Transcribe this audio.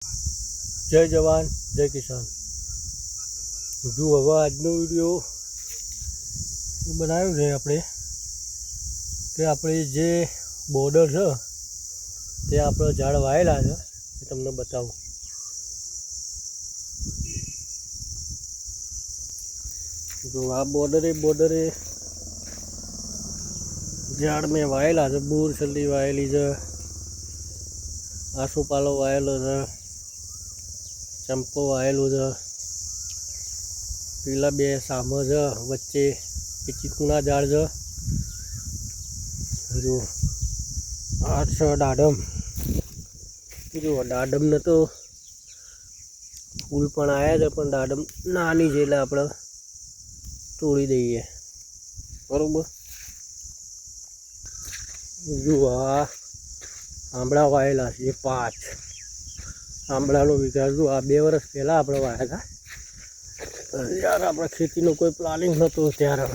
જય જવાન જય કિસાન। જો હવે આજનો વિડીયો એ બનાવ્યો છે આપણે કે આપણે જે બોર્ડર છે તે આપણે ઝાડ વાયેલા છે એ તમને બતાવું। જો આ બોર્ડરે ઝાડ મેં વાયેલા છે। બોર છલ્લી વાયેલી છે, આસોપાલો વાયેલો છે, ચંપો વાયેલો છે, પેલા બે સામો છે, વચ્ચે એ ચીકુના ઝાડ છે। જો આ છે દાડમ। જો દાડમને તો ફૂલ પણ આવ્યા છે, પણ દાડમ નાની છે એટલે આપણે તોડી દઈએ, બરોબર। જો આ આંબળા વાયેલા છે 5 આંબળાનો વિકાસ। જો આ 2 વર્ષ પહેલાં આપણે વાયા હતા, જ્યારે આપણે ખેતીનો કોઈ પ્લાનિંગ નહોતું ત્યારે